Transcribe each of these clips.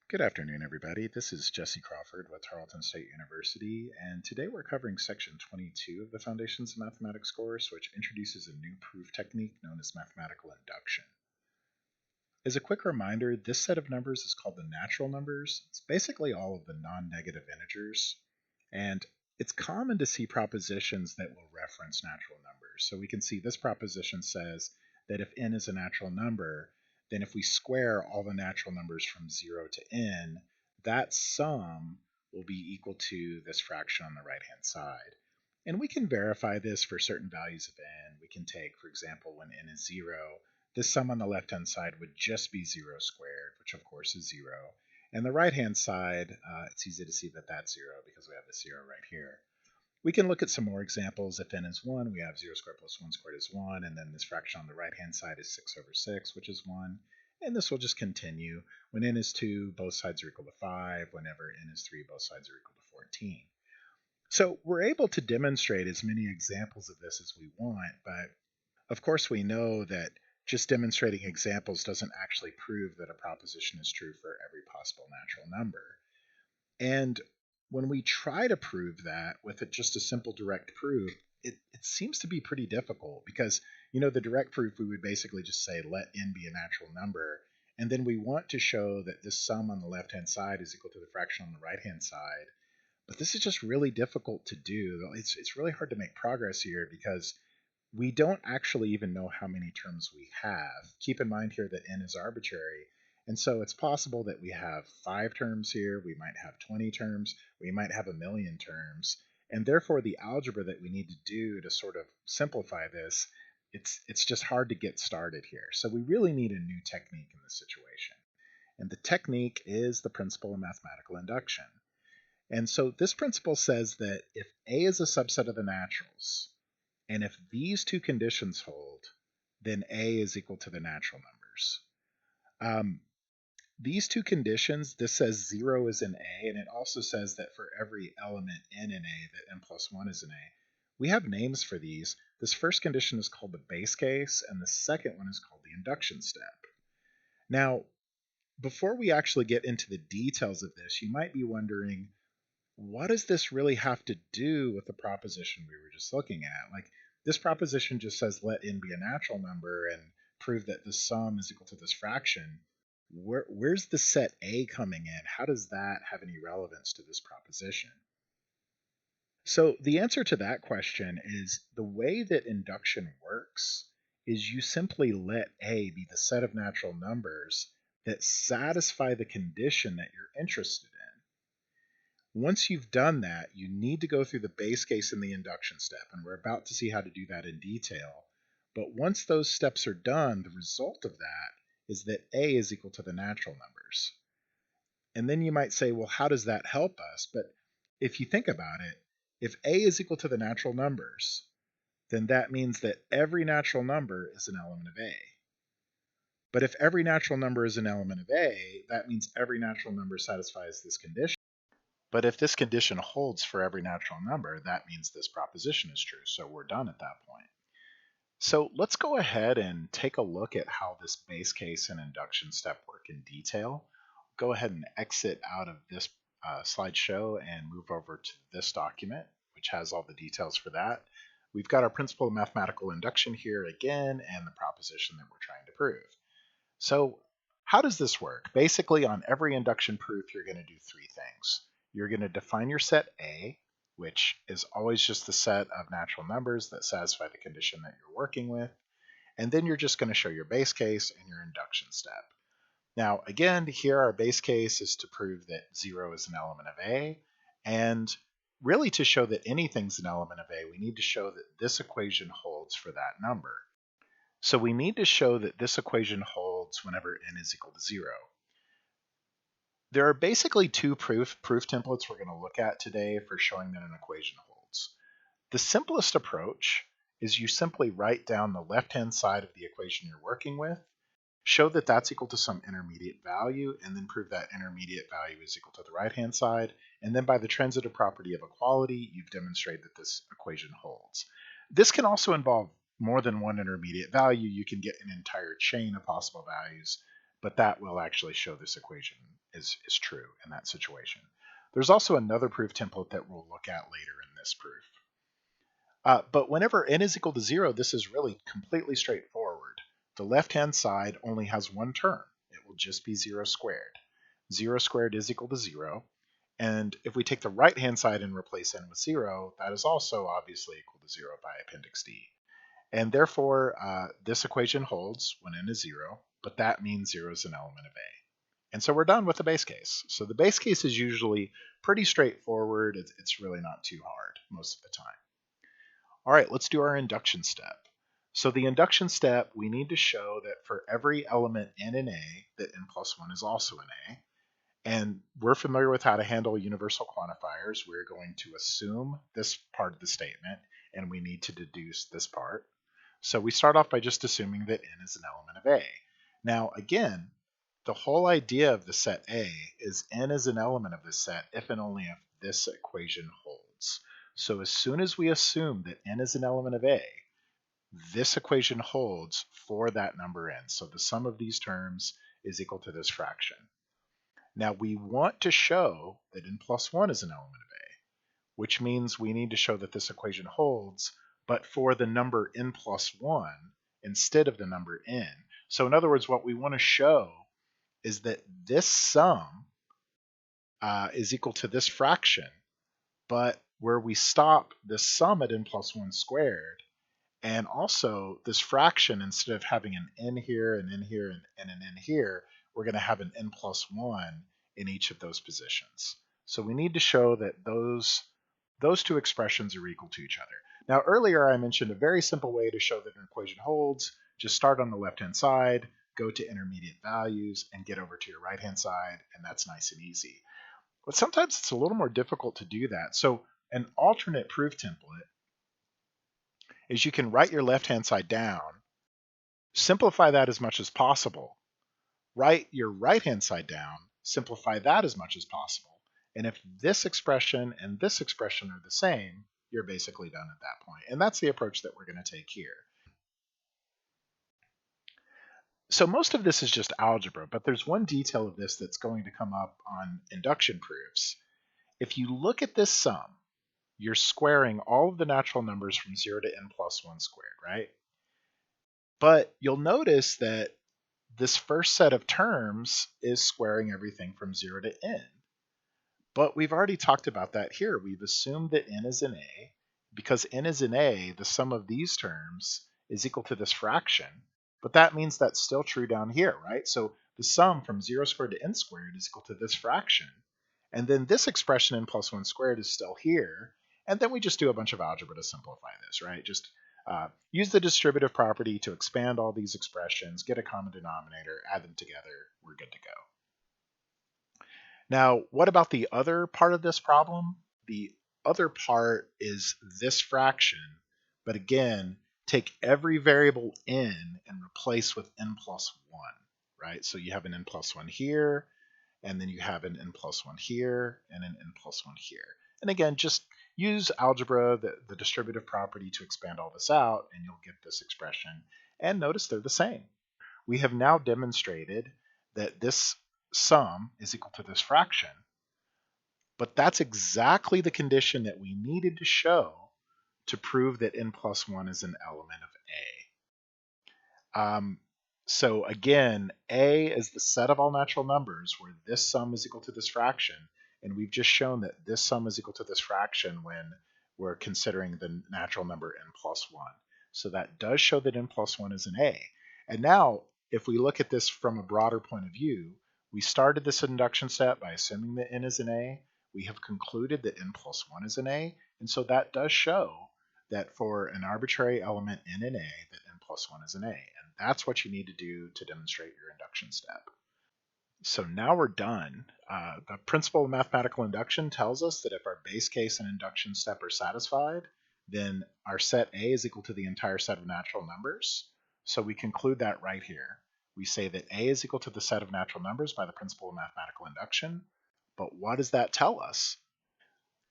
Good afternoon, everybody. This is Jesse Crawford with Tarleton State University, and today we're covering Section 22 of the Foundations of Mathematics course, which introduces a new proof technique known as mathematical induction. As a quick reminder, this set of numbers is called the natural numbers. It's basically all of the non-negative integers, and it's common to see propositions that will reference natural numbers. So we can see this proposition says that if n is a natural number, then if we square all the natural numbers from 0 to n, that sum will be equal to this fraction on the right-hand side. And we can verify this for certain values of n. We can take, for example, when n is 0, this sum on the left-hand side would just be 0 squared, which of course is 0. And the right-hand side, it's easy to see that that's 0 because we have the 0 right here. We can look at some more examples. If n is 1, we have 0 squared plus 1 squared is 1, and then this fraction on the right-hand side is 6 over 6, which is 1. And this will just continue. When n is 2, both sides are equal to 5. Whenever n is 3, both sides are equal to 14. So we're able to demonstrate as many examples of this as we want, but of course we know that just demonstrating examples doesn't actually prove that a proposition is true for every possible natural number. And when we try to prove that with just a simple direct proof, it seems to be pretty difficult because, the direct proof, we would basically just say let n be a natural number, and then we want to show that this sum on the left-hand side is equal to the fraction on the right-hand side. But this is just really difficult to do. It's really hard to make progress here because we don't actually even know how many terms we have. Keep in mind here that n is arbitrary, and so it's possible that we have 5 terms here, we might have 20 terms, we might have 1,000,000 terms, and therefore the algebra that we need to do to sort of simplify this, it's just hard to get started here. So we really need a new technique in this situation. And the technique is the principle of mathematical induction. And so this principle says that if A is a subset of the naturals, and if these two conditions hold, then A is equal to the natural numbers. These two conditions, this says 0 is in A, and it also says that for every element n in A, that n plus 1 is in A. We have names for these. This first condition is called the base case, and the second one is called the induction step. Now, before we actually get into the details of this, you might be wondering, what does this really have to do with the proposition we were just looking at? Like, this proposition just says let n be a natural number and prove that the sum is equal to this fraction. Where's the set A coming in? How does that have any relevance to this proposition? So the answer to that question is the way that induction works is you simply let A be the set of natural numbers that satisfy the condition that you're interested in. Once you've done that, you need to go through the base case and the induction step, and we're about to see how to do that in detail. But once those steps are done, the result of that is that A is equal to the natural numbers. And then you might say, well, how does that help us? But if you think about it, if A is equal to the natural numbers, then that means that every natural number is an element of A. But if every natural number is an element of A, that means every natural number satisfies this condition. But if this condition holds for every natural number, that means this proposition is true. So we're done at that point. So let's go ahead and take a look at how this base case and induction step work in detail. Go ahead and exit out of this slideshow and move over to this document, which has all the details for that. We've got our principle of mathematical induction here again, and the proposition that we're trying to prove. So how does this work? Basically, on every induction proof, you're going to do 3 things. You're going to define your set A, which is always just the set of natural numbers that satisfy the condition that you're working with. And then you're just going to show your base case and your induction step. Now, again, here our base case is to prove that 0 is an element of A. And really to show that anything's an element of A, we need to show that this equation holds for that number. So we need to show that this equation holds whenever n is equal to 0. There are basically 2 proof templates we're going to look at today for showing that an equation holds. The simplest approach is you simply write down the left-hand side of the equation you're working with, show that that's equal to some intermediate value, and then prove that intermediate value is equal to the right-hand side. And then by the transitive property of equality, you've demonstrated that this equation holds. This can also involve more than one intermediate value. You can get an entire chain of possible values, but that will actually show this equation is true in that situation. There's also another proof template that we'll look at later in this proof. But whenever n is equal to 0, this is really completely straightforward. The left-hand side only has one term. It will just be 0 squared. 0 squared is equal to 0. And if we take the right-hand side and replace n with 0, that is also obviously equal to 0 by appendix D. And therefore, this equation holds when n is 0, but that means 0 is an element of A. And so we're done with the base case. So the base case is usually pretty straightforward. It's really not too hard most of the time. All right, let's do our induction step. So the induction step, we need to show that for every element n in A, that n plus 1 is also in A. And we're familiar with how to handle universal quantifiers. We're going to assume this part of the statement, and we need to deduce this part. So we start off by just assuming that n is an element of A. Now, again, the whole idea of the set A is n is an element of this set if and only if this equation holds. So as soon as we assume that n is an element of A, this equation holds for that number n. So the sum of these terms is equal to this fraction. Now we want to show that n plus 1 is an element of A, which means we need to show that this equation holds, but for the number n plus 1 instead of the number n. So in other words, what we want to show is that this sum is equal to this fraction, but where we stop the sum at n plus 1 squared, and also this fraction, instead of having an n here, an n here, and an n here, we're going to have an n plus 1 in each of those positions. So we need to show that those two expressions are equal to each other. Now earlier I mentioned a very simple way to show that an equation holds. Just start on the left-hand side, go to intermediate values, and get over to your right-hand side, and that's nice and easy. But sometimes it's a little more difficult to do that. So an alternate proof template is you can write your left-hand side down, simplify that as much as possible, write your right-hand side down, simplify that as much as possible. And if this expression and this expression are the same, you're basically done at that point. And that's the approach that we're going to take here. So most of this is just algebra, but there's one detail of this that's going to come up on induction proofs. If you look at this sum, you're squaring all of the natural numbers from 0 to n plus 1 squared, right? But you'll notice that this first set of terms is squaring everything from 0 to n. But we've already talked about that here. We've assumed that n is in A. Because n is in A, the sum of these terms is equal to this fraction. But that means that's still true down here, right? So the sum from 0 squared to n squared is equal to this fraction. And then this expression n plus 1 squared is still here. And then we just do a bunch of algebra to simplify this, right? Just use the distributive property to expand all these expressions, get a common denominator, add them together, we're good to go. Now, what about the other part of this problem? The other part is this fraction, but again, take every variable n and replace with n plus 1, right? So you have an n plus 1 here, and then you have an n plus 1 here, and an n plus 1 here. And again, just use algebra, the distributive property, to expand all this out, and you'll get this expression. And notice they're the same. We have now demonstrated that this sum is equal to this fraction, but that's exactly the condition that we needed to show to prove that n plus 1 is an element of A. So again, A is the set of all natural numbers where this sum is equal to this fraction, and we've just shown that this sum is equal to this fraction when we're considering the natural number n plus 1. So that does show that n plus 1 is an A. And now, if we look at this from a broader point of view, we started this induction step by assuming that n is an A. We have concluded that n plus 1 is an A, and so that does show that for an arbitrary element n in A, that n plus 1 is an A. And that's what you need to do to demonstrate your induction step. So now we're done. The principle of mathematical induction tells us that if our base case and induction step are satisfied, then our set A is equal to the entire set of natural numbers. So we conclude that right here. We say that A is equal to the set of natural numbers by the principle of mathematical induction. But what does that tell us?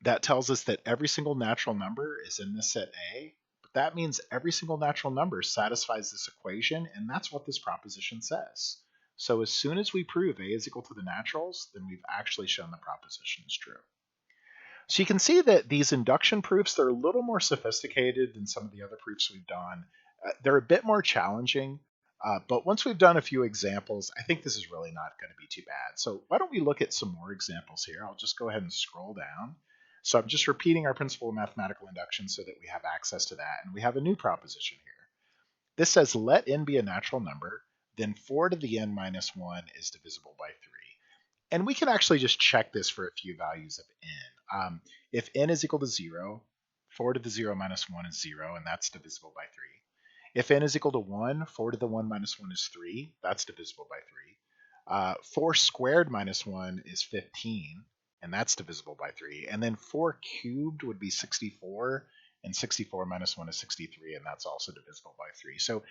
That tells us that every single natural number is in this set A, but that means every single natural number satisfies this equation, and that's what this proposition says. So as soon as we prove A is equal to the naturals, then we've actually shown the proposition is true. So you can see that these induction proofs, they're a little more sophisticated than some of the other proofs we've done. They're a bit more challenging, but once we've done a few examples, I think this is really not going to be too bad. So why don't we look at some more examples here? I'll just go ahead and scroll down. So I'm just repeating our principle of mathematical induction so that we have access to that, and we have a new proposition here. This says let n be a natural number, then 4 to the n minus 1 is divisible by 3. And we can actually just check this for a few values of n. If n is equal to 0, 4 to the 0 minus 1 is 0, and that's divisible by 3. If n is equal to 1, 4 to the 1 minus 1 is 3. That's divisible by 3. 4 squared minus 1 is 15, and that's divisible by 3. And then 4 cubed would be 64, and 64 minus 1 is 63, and that's also divisible by 3. So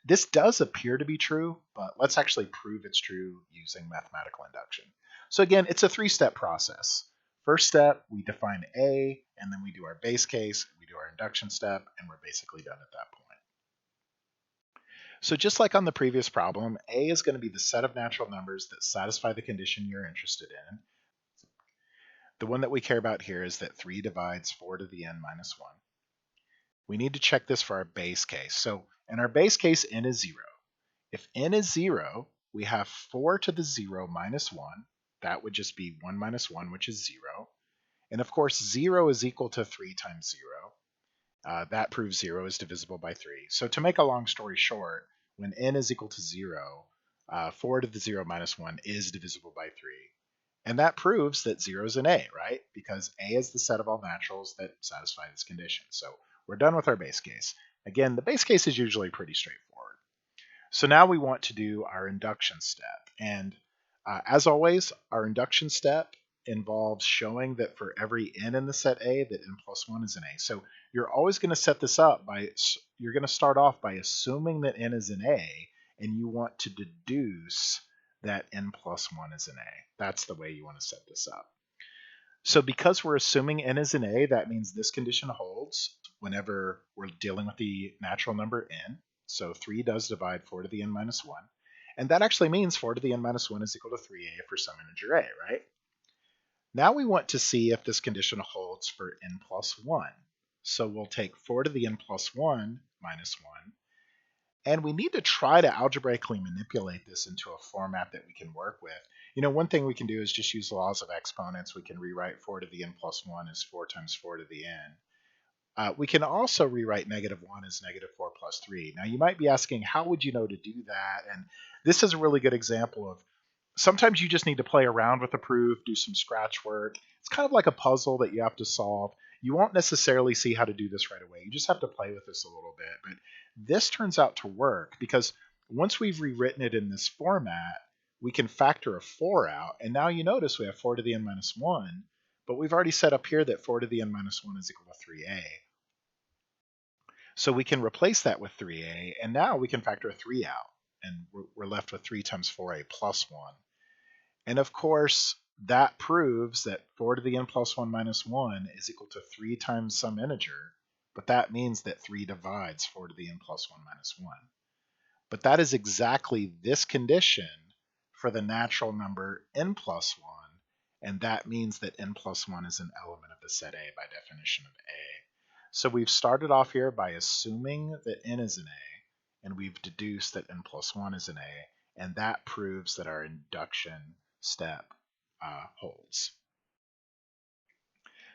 this does appear to be true, but let's actually prove it's true using mathematical induction. So again, it's a three-step process. First step, we define A, and then we do our base case, we do our induction step, and we're basically done at that point. So just like on the previous problem, A is going to be the set of natural numbers that satisfy the condition you're interested in. The one that we care about here is that 3 divides 4 to the n minus 1. We need to check this for our base case. So in our base case, n is 0. If n is 0, we have 4 to the 0 minus 1. That would just be 1 minus 1, which is 0. And of course, 0 is equal to 3 times 0. That proves 0 is divisible by 3. So to make a long story short, when n is equal to 0, 4 to the 0 minus 1 is divisible by 3. And that proves that 0 is an A, right? Because A is the set of all naturals that satisfy this condition. So we're done with our base case. Again, the base case is usually pretty straightforward. So now we want to do our induction step. And as always, our induction step involves showing that for every n in the set A, that n plus 1 is an A. So you're always going to set this up by, you're going to start off by assuming that n is an A, and you want to deduce that n plus 1 is an A. That's the way you want to set this up. So because we're assuming n is an A, that means this condition holds whenever we're dealing with the natural number n. So 3 does divide 4 to the n minus 1. And that actually means 4 to the n minus 1 is equal to 3a for some integer a, right? Now we want to see if this condition holds for n plus 1. So we'll take 4 to the n plus 1 minus 1, and we need to try to algebraically manipulate this into a format that we can work with. You know, one thing we can do is just use laws of exponents. We can rewrite 4 to the n plus 1 as 4 times 4 to the n. We can also rewrite negative 1 as negative 4 plus 3. Now, you might be asking, how would you know to do that? And this is a really good example of sometimes you just need to play around with the proof, do some scratch work. It's kind of like a puzzle that you have to solve. You won't necessarily see how to do this right away. You just have to play with this a little bit. But this turns out to work because once we've rewritten it in this format, we can factor a 4 out. And now you notice we have 4 to the n minus 1, but we've already set up here that 4 to the n minus 1 is equal to 3a. So we can replace that with 3a, and now we can factor a 3 out, and we're left with 3 times 4a plus 1. And of course, that proves that 4 to the n plus 1 minus 1 is equal to 3 times some integer, but that means that 3 divides 4 to the n plus 1 minus 1. But that is exactly this condition for the natural number n plus 1, and that means that n plus 1 is an element of the set A by definition of A. So we've started off here by assuming that n is an A, and we've deduced that n plus 1 is an A, and that proves that our induction step holds.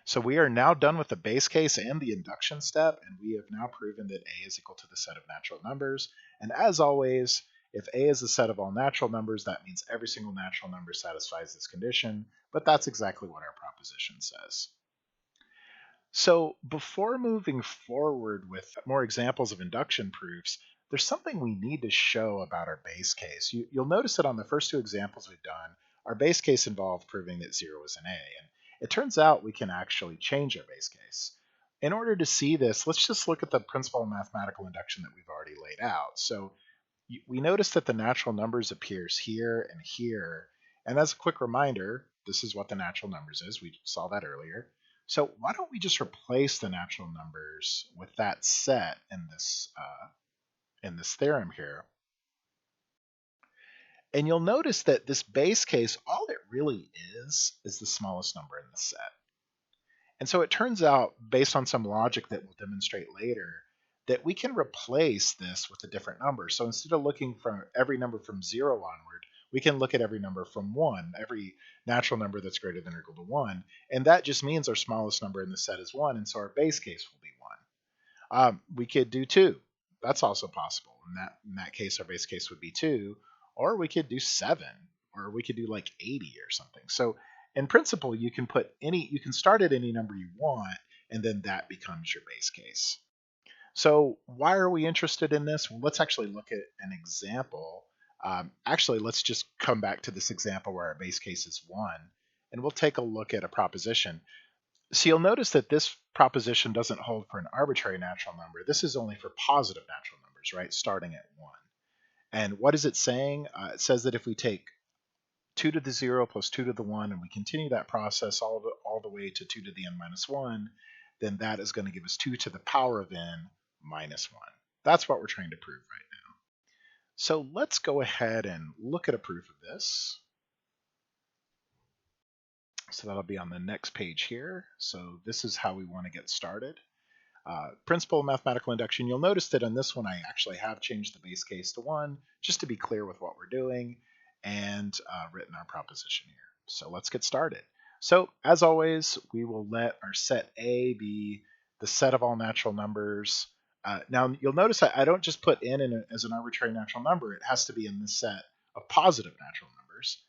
So we are now done with the base case and the induction step, and we have now proven that A is equal to the set of natural numbers. And as always, if A is the set of all natural numbers, that means every single natural number satisfies this condition, but that's exactly what our proposition says. So before moving forward with more examples of induction proofs, there's something we need to show about our base case. You'll notice that on the first two examples we've done, our base case involved proving that 0 is an A, and it turns out we can actually change our base case. In order to see this, let's just look at the principle of mathematical induction that we've already laid out. So we notice that the natural numbers appears here and here, and as a quick reminder, this is what the natural numbers is. We saw that earlier. So why don't we just replace the natural numbers with that set in this theorem here? And you'll notice that this base case, all it really is the smallest number in the set. And so it turns out, based on some logic that we'll demonstrate later, that we can replace this with a different number. So instead of looking for every number from 0 onward, we can look at every number from 1, every natural number that's greater than or equal to 1. And that just means our smallest number in the set is 1, and so our base case will be 1. We could do 2. That's also possible. In that case, our base case would be 2. Or we could do 7. Or we could do like 80 or something. So in principle, you can start at any number you want, and then that becomes your base case. So why are we interested in this? Well, let's actually look at an example. Actually, let's just come back to this example where our base case is 1, and we'll take a look at a proposition. So you'll notice that this proposition doesn't hold for an arbitrary natural number. This is only for positive natural numbers, right, starting at 1. And what is it saying? It says that if we take 2 to the 0 plus 2 to the 1, and we continue that process all the way to 2 to the n minus 1, then that is going to give us 2 to the power of n minus 1. That's what we're trying to prove right now. So let's go ahead and look at a proof of this. So that'll be on the next page here. So this is how we want to get started. Principle of mathematical induction. You'll notice that on this one I actually have changed the base case to 1 just to be clear with what we're doing, and written our proposition here. So let's get started. So as always, we will let our set A be the set of all natural numbers. Now you'll notice that I don't just put n as an arbitrary natural number. It has to be in the set of positive natural numbers.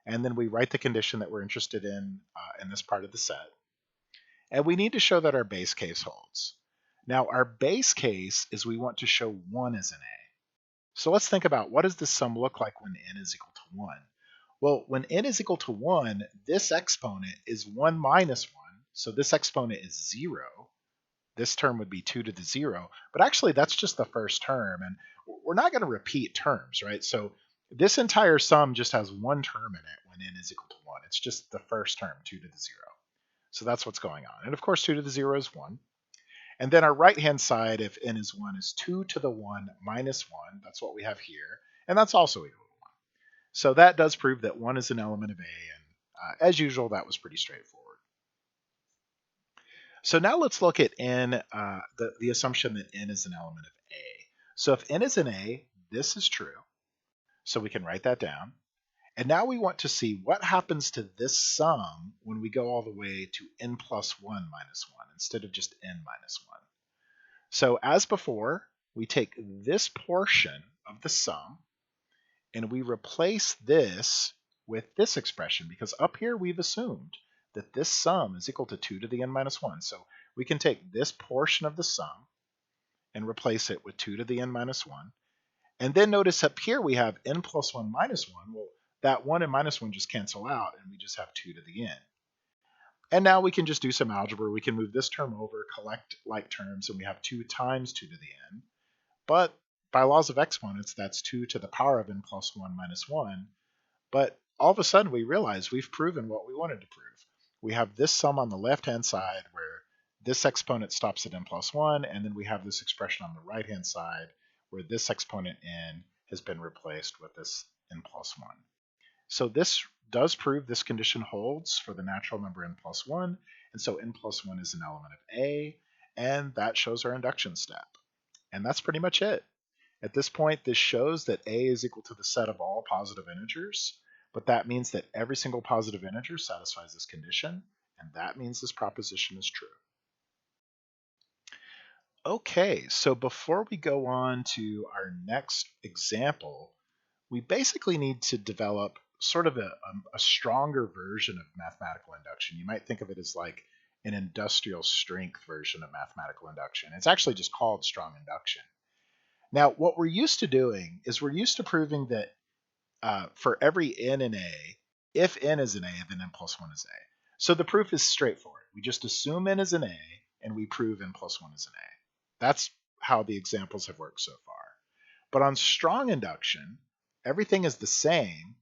And then we write the condition that we're interested in this part of the set. And we need to show that our base case holds. Now our base case is we want to show 1 as an A. So let's think about, what does this sum look like when n is equal to 1? Well, when n is equal to 1, this exponent is 1 minus 1. So this exponent is 0. This term would be 2 to the 0. But actually, that's just the first term. And we're not going to repeat terms, right? So this entire sum just has one term in it when n is equal to 1. It's just the first term, 2 to the 0. So that's what's going on. And of course, 2 to the 0 is 1. And then our right-hand side, if n is 1, is 2 to the 1 minus 1. That's what we have here. And that's also equal to 1. So that does prove that 1 is an element of A. And as usual, that was pretty straightforward. So now let's look at n, the assumption that n is an element of A. So if n is an A, this is true. So we can write that down. And now we want to see what happens to this sum when we go all the way to n plus 1 minus 1 instead of just n minus 1. So as before, we take this portion of the sum and we replace this with this expression, because up here we've assumed that this sum is equal to 2 to the n minus 1. So we can take this portion of the sum and replace it with 2 to the n minus 1. And then notice up here we have n plus 1 minus 1. Well, that 1 and minus 1 just cancel out, and we just have 2 to the n. And now we can just do some algebra. We can move this term over, collect like terms, and we have 2 times 2 to the n. But by laws of exponents, that's 2 to the power of n plus 1 minus 1. But all of a sudden, we realize we've proven what we wanted to prove. We have this sum on the left-hand side where this exponent stops at n plus 1, and then we have this expression on the right-hand side where this exponent n has been replaced with this n plus 1. So this does prove this condition holds for the natural number n plus 1, and so n plus 1 is an element of A, and that shows our induction step. And that's pretty much it. At this point, this shows that A is equal to the set of all positive integers, but that means that every single positive integer satisfies this condition, and that means this proposition is true. Okay, so before we go on to our next example, we basically need to develop sort of a stronger version of mathematical induction. You might think of it as like an industrial strength version of mathematical induction. It's actually just called strong induction. Now, what we're used to doing is we're used to proving that for every n in A, if n is an A, then n plus 1 is A. So the proof is straightforward. We just assume n is an A, and we prove n plus 1 is an A. That's how the examples have worked so far. But on strong induction, everything is the same.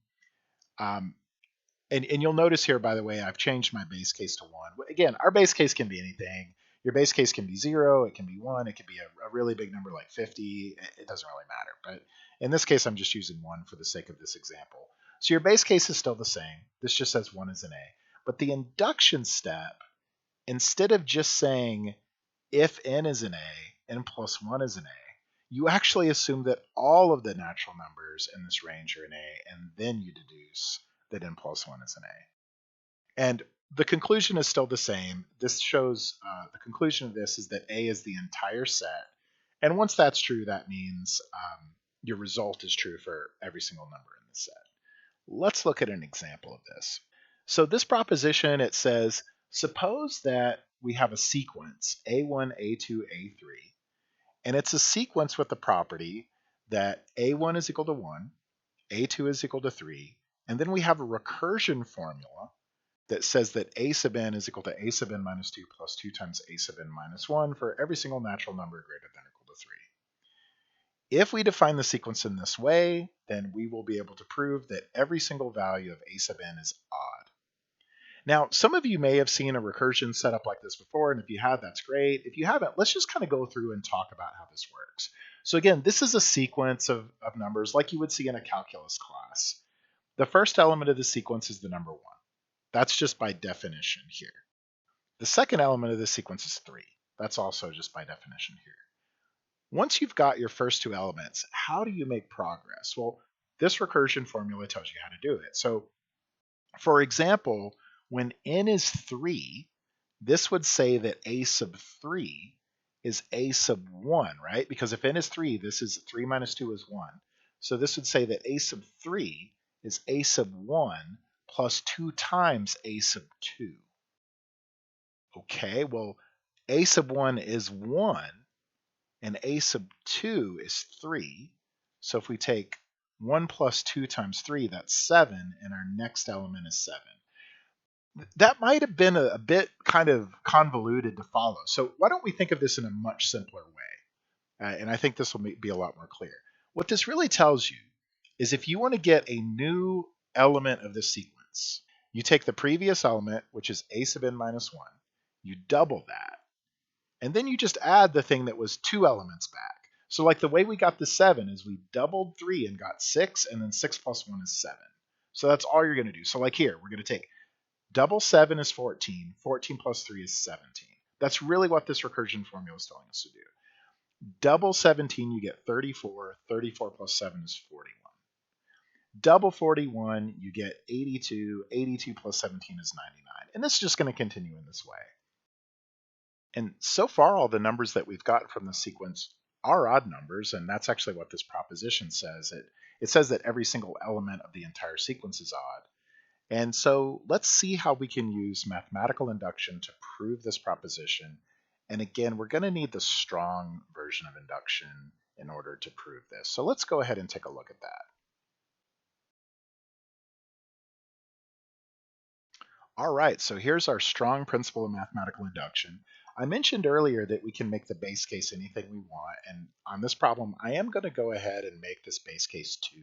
And you'll notice here, by the way, I've changed my base case to 1. Again, our base case can be anything. Your base case can be 0, it can be 1, it can be a really big number like 50. It doesn't really matter. In this case, I'm just using 1 for the sake of this example. So your base case is still the same. This just says 1 is an A. But the induction step, instead of just saying if n is an A, n plus 1 is an A, you actually assume that all of the natural numbers in this range are an A, and then you deduce that n plus 1 is an A. And the conclusion is still the same. This shows the conclusion of this is that A is the entire set. And once that's true, that means your result is true for every single number in the set. Let's look at an example of this. So this proposition, it says, suppose that we have a sequence A1, A2, A3, and it's a sequence with the property that A1 is equal to 1, A2 is equal to 3, and then we have a recursion formula that says that A sub n is equal to A sub n minus 2 plus 2 times A sub n minus 1 for every single natural number greater than or equal to 3. If we define the sequence in this way, then we will be able to prove that every single value of A sub n is odd. Now, some of you may have seen a recursion set up like this before, and if you have, that's great. If you haven't, let's just kind of go through and talk about how this works. So again, this is a sequence of numbers like you would see in a calculus class. The first element of the sequence is the number 1. That's just by definition here. The second element of the sequence is 3. That's also just by definition here. Once you've got your first two elements, how do you make progress? Well, this recursion formula tells you how to do it. So, for example, when n is 3, this would say that a sub 3 is a sub 1, right? Because if n is 3, this is 3 minus 2 is 1. So this would say that a sub 3 is a sub 1 plus 2 times a sub 2. Okay, well, a sub 1 is 1, and a sub 2 is 3. So if we take 1 plus 2 times 3, that's 7, and our next element is 7. That might have been a bit kind of convoluted to follow. So why don't we think of this in a much simpler way? And I think this will be a lot more clear. What this really tells you is if you want to get a new element of this sequence, you take the previous element, which is a sub n minus 1, you double that, and then you just add the thing that was 2 elements back. So like the way we got the 7 is we doubled 3 and got 6, and then 6 plus 1 is 7. So that's all you're going to do. So like here, we're going to take double 7 is 14, 14 plus 3 is 17. That's really what this recursion formula is telling us to do. Double 17, you get 34, 34 plus 7 is 41. Double 41, you get 82, 82 plus 17 is 99. And this is just going to continue in this way. And so far, all the numbers that we've got from the sequence are odd numbers, and that's actually what this proposition says. It says that every single element of the entire sequence is odd. And so let's see how we can use mathematical induction to prove this proposition. And again, we're going to need the strong version of induction in order to prove this. So let's go ahead and take a look at that. All right, so here's our strong principle of mathematical induction. I mentioned earlier that we can make the base case anything we want, and on this problem, I am going to go ahead and make this base case 2.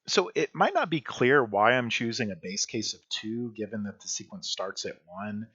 So it might not be clear why I'm choosing a base case of 2, given that the sequence starts at 1.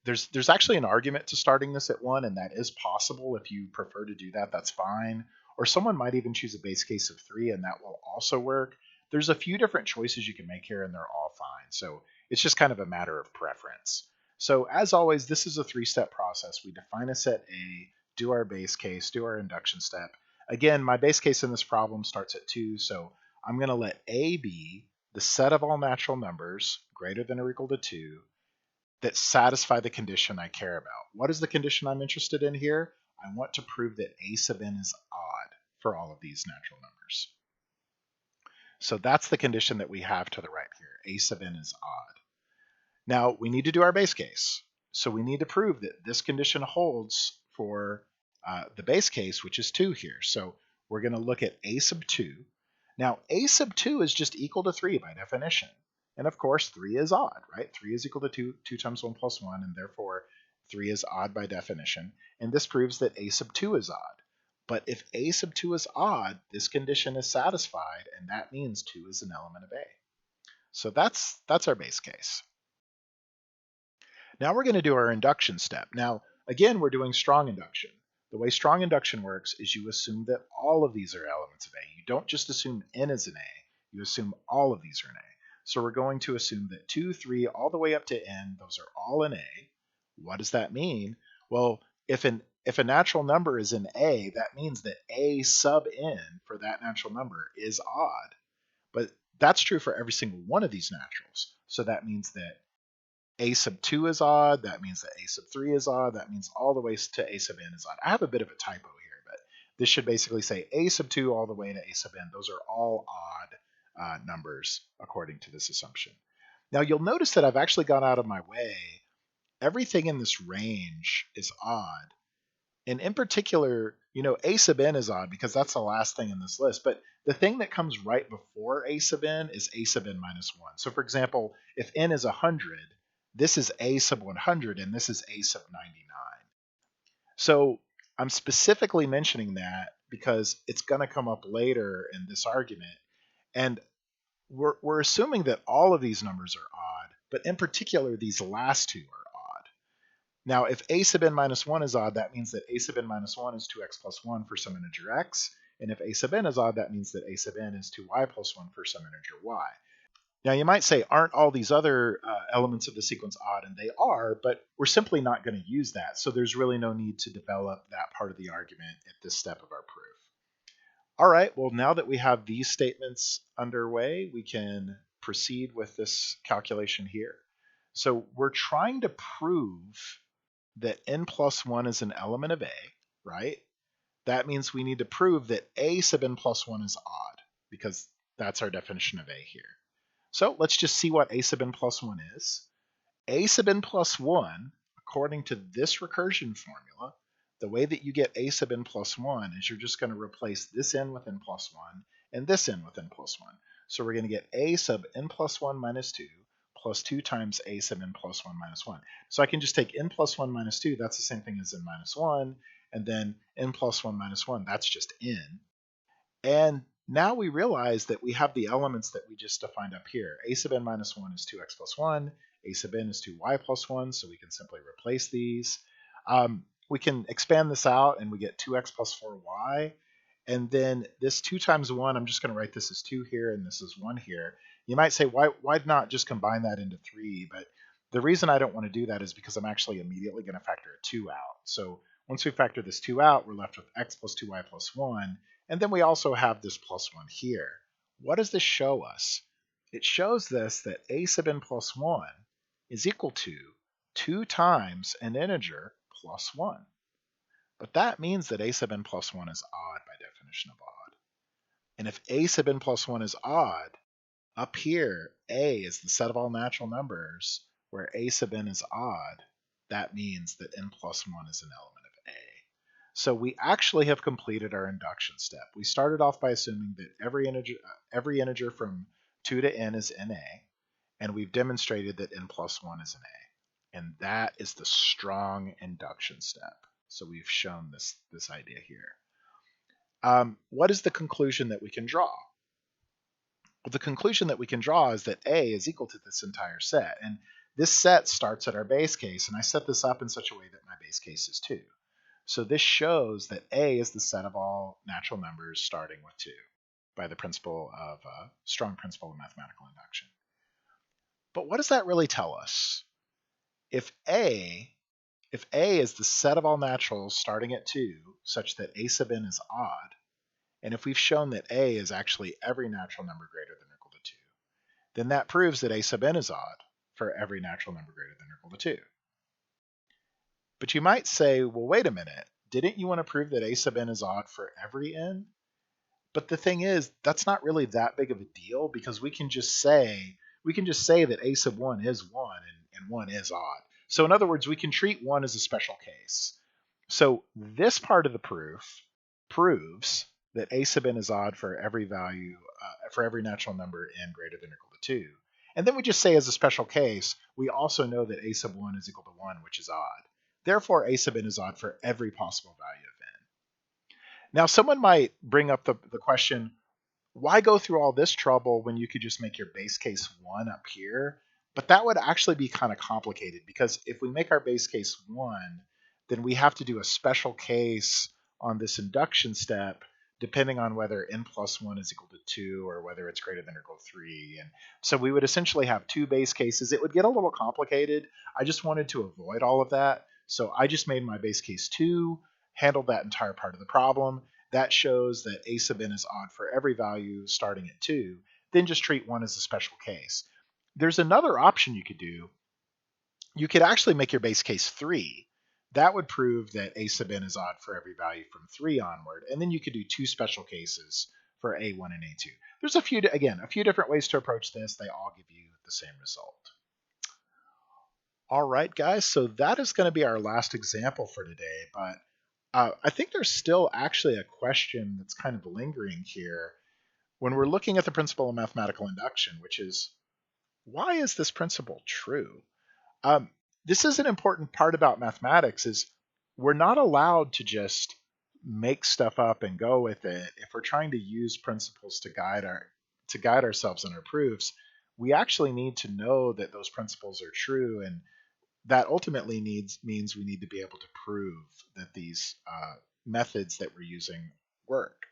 There's actually an argument to starting this at 1, and that is possible. If you prefer to do that, that's fine. Or someone might even choose a base case of 3, and that will also work. There's a few different choices you can make here, and they're all fine. So it's just kind of a matter of preference. So as always, this is a 3-step process. We define a set A, do our base case, do our induction step. Again, my base case in this problem starts at 2, so I'm going to let A be the set of all natural numbers greater than or equal to 2 that satisfy the condition I care about. What is the condition I'm interested in here? I want to prove that A sub n is odd for all of these natural numbers. So that's the condition that we have to the right here. A sub n is odd. Now we need to do our base case. So we need to prove that this condition holds for the base case, which is 2 here. So we're going to look at A sub 2. Now, a sub 2 is just equal to 3 by definition. And of course, 3 is odd, right? 3 is equal to 2, 2 times 1 plus 1, and therefore 3 is odd by definition. And this proves that a sub 2 is odd. But if a sub 2 is odd, this condition is satisfied, and that means 2 is an element of A. So that's our base case. Now we're going to do our induction step. Now, again, we're doing strong induction. The way strong induction works is you assume that all of these are elements of A. You don't just assume n is an A, you assume all of these are an A. So we're going to assume that 2, 3, all the way up to n, those are all an A. What does that mean? Well, if a natural number is an A, that means that A sub n for that natural number is odd. But that's true for every single one of these naturals. So that means that A sub 2 is odd, that means that A sub 3 is odd, that means all the way to A sub n is odd. I have a bit of a typo here, but this should basically say A sub 2 all the way to A sub n. Those are all odd numbers according to this assumption. Now you'll notice that I've actually gone out of my way. Everything in this range is odd. And in particular, A sub n is odd because that's the last thing in this list. But the thing that comes right before A sub n is A sub n minus 1. So for example, if n is 100, this is A sub 100 and this is A sub 99. So I'm specifically mentioning that because it's going to come up later in this argument. And we're assuming that all of these numbers are odd, but in particular, these last two are odd. Now, if A sub n minus 1 is odd, that means that A sub n minus 1 is 2x plus 1 for some integer x. And if A sub n is odd, that means that A sub n is 2y plus 1 for some integer y. Now, you might say, aren't all these other elements of the sequence odd? And they are, but we're simply not going to use that. So there's really no need to develop that part of the argument at this step of our proof. All right, well, now that we have these statements underway, we can proceed with this calculation here. So we're trying to prove that n plus 1 is an element of A, right? That means we need to prove that A sub n plus 1 is odd, because that's our definition of A here. So let's just see what A sub n plus 1 is. A sub n plus 1, according to this recursion formula, the way that you get A sub n plus 1 is you're just going to replace this n with n plus 1 and this n with n plus 1. So we're going to get A sub n plus 1 minus 2 plus 2 times A sub n plus 1 minus 1. So I can just take n plus 1 minus 2, that's the same thing as n minus 1, and then n plus 1 minus 1, that's just n. And now we realize that we have the elements that we just defined up here. A sub n minus 1 is 2x plus 1, A sub n is 2y plus 1, so we can simply replace these. We can expand this out and we get 2x plus 4y. And then this 2 times 1, I'm just going to write this as 2 here and this is 1 here. You might say, why not just combine that into 3? But the reason I don't want to do that is because I'm actually immediately going to factor a 2 out. So once we factor this 2 out, we're left with x plus 2y plus 1. And then we also have this plus 1 here. What does this show us? It shows us that A sub n plus 1 is equal to 2 times an integer plus 1. But that means that A sub n plus 1 is odd by definition of odd. And if A sub n plus 1 is odd, up here, A is the set of all natural numbers where A sub n is odd. That means that n plus 1 is an element of A. So we actually have completed our induction step. We started off by assuming that every integer from 2 to n is NA, and we've demonstrated that n plus 1 is an A. And that is the strong induction step. So we've shown this idea here. What is the conclusion that we can draw? Well, the conclusion that we can draw is that A is equal to this entire set. And this set starts at our base case, and I set this up in such a way that my base case is 2. So this shows that A is the set of all natural numbers starting with 2 by the principle of strong principle of mathematical induction. But what does that really tell us? If A is the set of all naturals starting at 2 such that A sub n is odd, and if we've shown that A is actually every natural number greater than or equal to 2, then that proves that A sub n is odd for every natural number greater than or equal to 2. But you might say, well, wait a minute, didn't you want to prove that A sub n is odd for every n? But the thing is, that's not really that big of a deal because we can just say that A sub 1 is 1 and 1 is odd. So in other words, we can treat 1 as a special case. So this part of the proof proves that A sub n is odd for every value, for every natural number n greater than or equal to 2. And then we just say as a special case, we also know that A sub 1 is equal to 1, which is odd. Therefore, A sub n is odd for every possible value of n. Now, someone might bring up the question, why go through all this trouble when you could just make your base case 1 up here? But that would actually be kind of complicated because if we make our base case 1, then we have to do a special case on this induction step depending on whether n plus 1 is equal to 2 or whether it's greater than or equal to 3. And so we would essentially have two base cases. It would get a little complicated. I just wanted to avoid all of that. So I just made my base case 2, handled that entire part of the problem. That shows that a sub n is odd for every value starting at 2. Then just treat 1 as a special case. There's another option you could do. You could actually make your base case 3. That would prove that a sub n is odd for every value from 3 onward, and then you could do two special cases for a1 and a2. There's a few different ways to approach this. They all give you the same result. All right, guys, so that is going to be our last example for today, but I think there's still actually a question that's kind of lingering here when we're looking at the principle of mathematical induction, which is, why is this principle true? This is an important part about mathematics, is we're not allowed to just make stuff up and go with it. If we're trying to use principles to guide ourselves in our proofs, we actually need to know that those principles are true, and that ultimately means we need to be able to prove that these methods that we're using work.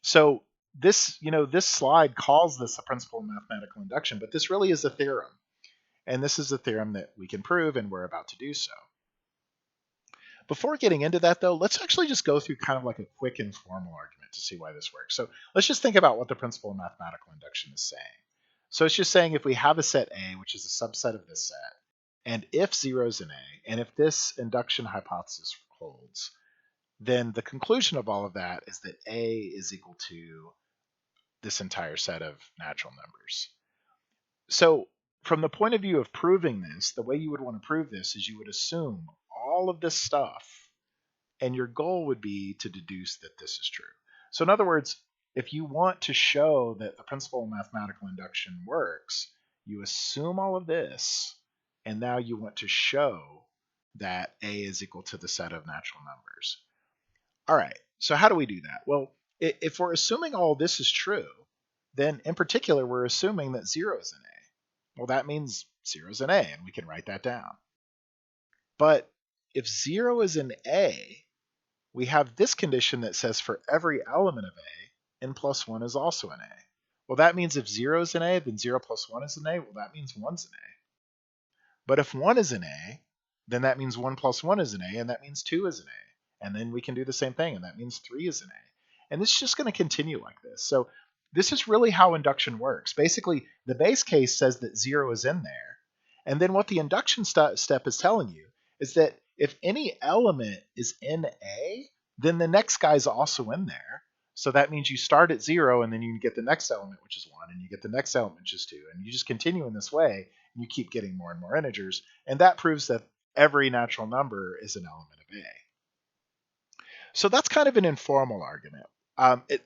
So this slide calls this a principle of mathematical induction, but this really is a theorem. And this is a theorem that we can prove, and we're about to do so. Before getting into that, though, let's actually just go through kind of like a quick informal argument to see why this works. So let's just think about what the principle of mathematical induction is saying. So it's just saying if we have a set A, which is a subset of this set, and if 0 is an A, and if this induction hypothesis holds, then the conclusion of all of that is that A is equal to this entire set of natural numbers. So from the point of view of proving this, the way you would want to prove this is you would assume all of this stuff, and your goal would be to deduce that this is true. So in other words, if you want to show that the principle of mathematical induction works, you assume all of this, and now you want to show that A is equal to the set of natural numbers. All right, so how do we do that? Well, if we're assuming all this is true, then in particular, we're assuming that 0 is an A. Well, that means 0 is an A, and we can write that down. But if 0 is an A, we have this condition that says for every element of A, n plus 1 is also an A. Well, that means if 0 is an A, then 0 plus 1 is an A. Well, that means 1's an A. But if 1 is an A, then that means 1 plus 1 is an A, and that means 2 is an A. And then we can do the same thing, and that means 3 is an A. And this is just going to continue like this. So this is really how induction works. Basically, the base case says that 0 is in there. And then what the induction step is telling you is that if any element is in A, then the next guy's also in there. So that means you start at 0, and then you get the next element, which is 1, and you get the next element, which is 2. And you just continue in this way, and you keep getting more and more integers. And that proves that every natural number is an element of A. So that's kind of an informal argument.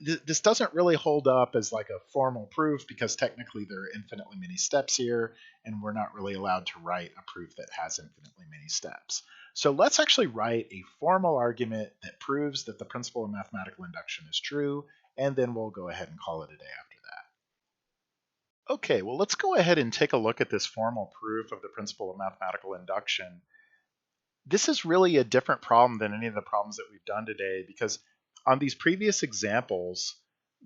This doesn't really hold up as like a formal proof because technically there are infinitely many steps here, and we're not really allowed to write a proof that has infinitely many steps. So let's actually write a formal argument that proves that the principle of mathematical induction is true, and then we'll go ahead and call it a day after that. Okay, well, let's go ahead and take a look at this formal proof of the principle of mathematical induction. This is really a different problem than any of the problems that we've done today, because on these previous examples,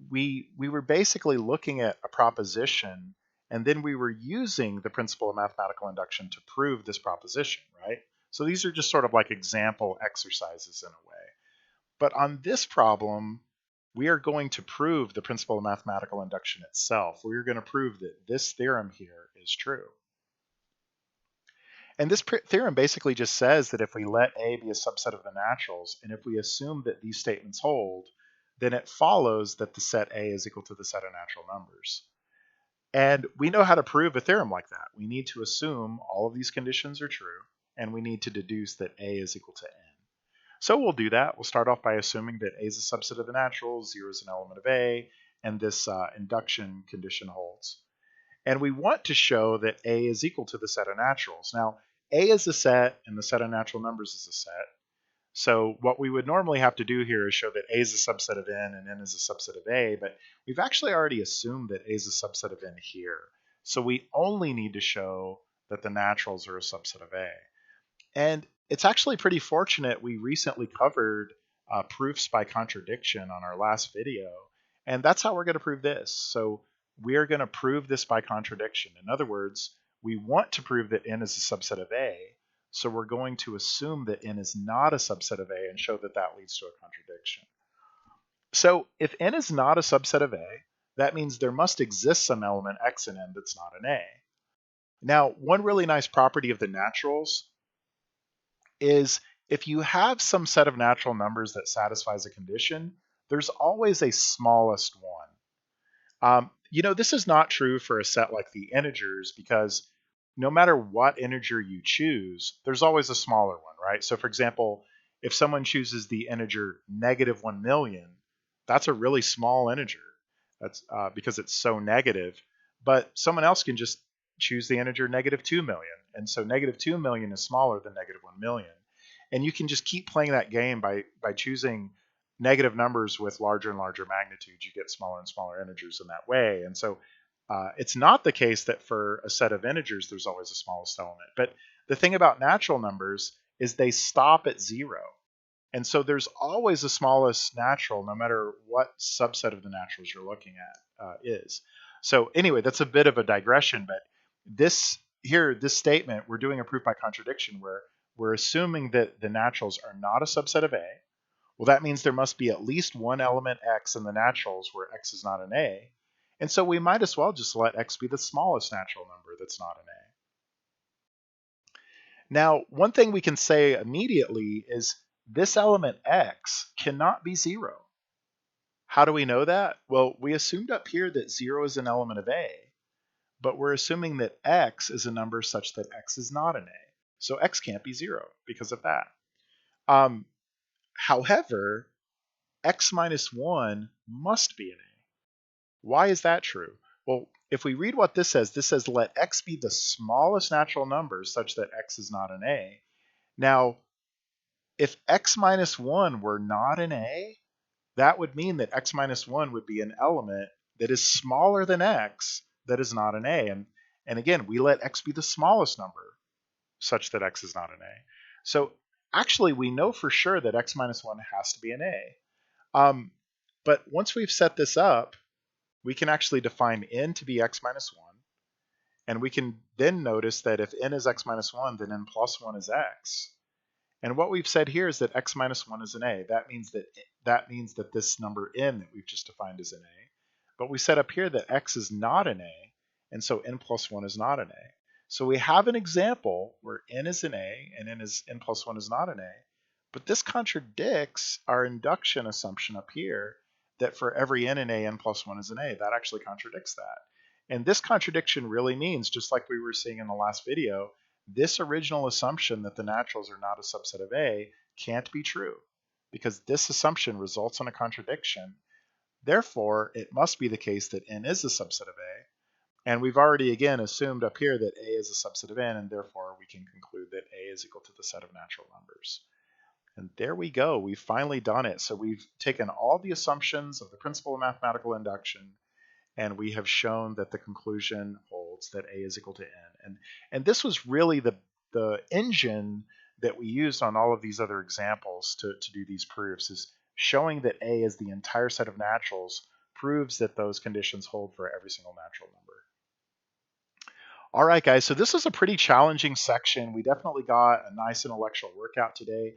we were basically looking at a proposition, and then we were using the principle of mathematical induction to prove this proposition, right? So these are just sort of like example exercises in a way. But on this problem, we are going to prove the principle of mathematical induction itself. We're going to prove that this theorem here is true. And this theorem basically just says that if we let A be a subset of the naturals, and if we assume that these statements hold, then it follows that the set A is equal to the set of natural numbers. And we know how to prove a theorem like that. We need to assume all of these conditions are true, and we need to deduce that A is equal to N. So we'll do that. We'll start off by assuming that A is a subset of the naturals, 0 is an element of A, and this induction condition holds. And we want to show that A is equal to the set of naturals. Now, A is a set, and the set of natural numbers is a set. So what we would normally have to do here is show that A is a subset of N and N is a subset of A, but we've actually already assumed that A is a subset of N here. So we only need to show that the naturals are a subset of A. And it's actually pretty fortunate we recently covered proofs by contradiction on our last video. And that's how we're going to prove this. So we are going to prove this by contradiction. In other words, we want to prove that n is a subset of A. So we're going to assume that n is not a subset of A and show that that leads to a contradiction. So if n is not a subset of A, that means there must exist some element x in n that's not an A. Now, one really nice property of the naturals is if you have some set of natural numbers that satisfies a condition, there's always a smallest one. This is not true for a set like the integers because no matter what integer you choose, there's always a smaller one, right? So for example, if someone chooses the integer -1,000,000, that's a really small integer. That's because it's so negative. But someone else can just choose the integer -2,000,000. And so -2,000,000 is smaller than -1,000,000. And you can just keep playing that game by choosing negative numbers with larger and larger magnitudes. You get smaller and smaller integers in that way. And so it's not the case that for a set of integers, there's always a smallest element. But the thing about natural numbers is they stop at 0. And so there's always the smallest natural, no matter what subset of the naturals you're looking at is. So anyway, that's a bit of a digression, but this statement, we're doing a proof by contradiction where we're assuming that the naturals are not a subset of A. Well, that means there must be at least one element x in the naturals where x is not an A. And so we might as well just let x be the smallest natural number that's not an A. Now, one thing we can say immediately is this element x cannot be 0. How do we know that? Well, we assumed up here that 0 is an element of A, but we're assuming that x is a number such that x is not an A. So x can't be 0 because of that. However, x minus 1 must be an A. Why is that true? Well, if we read what this says let x be the smallest natural number such that x is not an A. Now, if x minus 1 were not an A, that would mean that x minus 1 would be an element that is smaller than x that is not an A. And again, we let x be the smallest number such that x is not an A. So actually, we know for sure that x minus 1 has to be an A. But once we've set this up, we can actually define n to be x minus 1. And we can then notice that if n is x minus 1, then n plus 1 is x. And what we've said here is that x minus 1 is an A. That means that this number n that we've just defined is an A. But we set up here that x is not an A, and so n plus 1 is not an A. So we have an example where n is an A and n plus 1 is not an A. But this contradicts our induction assumption up here that for every n in A, n plus 1 is an A. That actually contradicts that. And this contradiction really means, just like we were seeing in the last video, this original assumption that the naturals are not a subset of A can't be true, because this assumption results in a contradiction. Therefore, it must be the case that n is a subset of A. And we've already, again, assumed up here that A is a subset of n, and therefore we can conclude that A is equal to the set of natural numbers. And there we go. We've finally done it. So we've taken all the assumptions of the principle of mathematical induction, and we have shown that the conclusion holds that A is equal to n. And this was really the engine that we used on all of these other examples to do these proofs, is showing that A is the entire set of naturals proves that those conditions hold for every single natural number. All right, guys, so this is a pretty challenging section. We definitely got a nice intellectual workout today.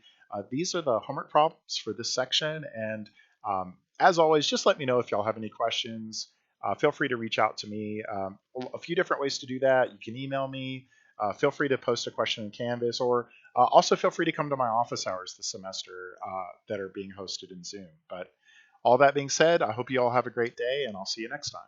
These are the homework problems for this section. And as always, just let me know if y'all have any questions. Feel free to reach out to me. A few different ways to do that. You can email me. Feel free to post a question in Canvas, or also feel free to come to my office hours this semester that are being hosted in Zoom. But all that being said, I hope you all have a great day, and I'll see you next time.